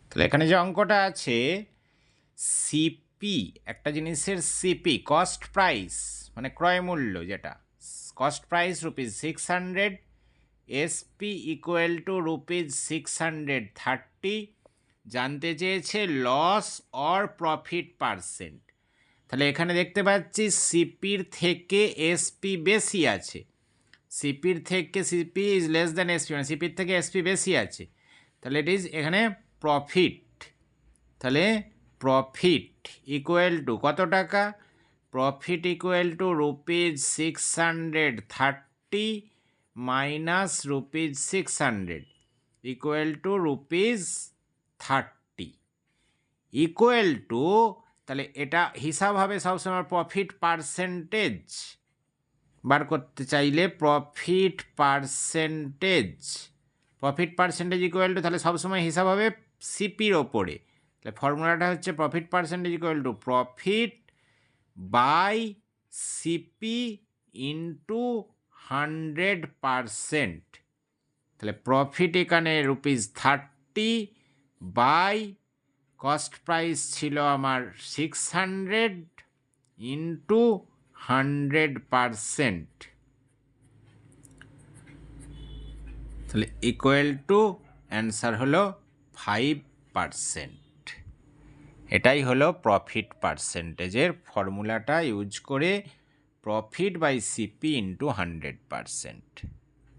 তাহলে এখানে যে অঙ্কটা আছে সিপি, একটা জিনিসের সিপি কস্ট প্রাইস মানে ক্রয় মূল্য, যেটা cost price ₹600, SP equal to ₹630, জানতে চেয়েছে লস অর প্রফিট পার্সেন্ট। তাহলে এখানে দেখতে পাচ্ছি সিপির থেকে এসপি বেশি আছে, সিপির থেকে CP is less than SP, মানে সিপির থেকে এসপি বেশি আছে, তাহলে ইট ইজ এখানে প্রফিট। তাহলে প্রফিট ইকুয়াল টু কত টাকা, profit equal to ₹630 minus ₹600 equal to ₹30 equal to, তাহলে এটা হিসাব হবে সবসময় প্রফিট পার্সেন্টেজ বার করতে চাইলে, প্রফিট পার্সেন্টেজ ইকুয়াল টু, তাহলে সবসময় হিসাব হবে সিপির ওপরে। তাহলে ফর্মুলাটা হচ্ছে profit percentage equal to profit by CP into 100%। তাহলে প্রফিট এখানে ₹30 বাই কস্ট প্রাইস ছিল আমার 600 ইন্টু 100%, তাহলে ইকুয়াল টু অ্যান্সার হলো 5%। এটাই হলো প্রফিট পার্সেন্টেজের ফর্মুলাটা ইউজ করে প্রফিট বাই সিপি ইন্টু 100%।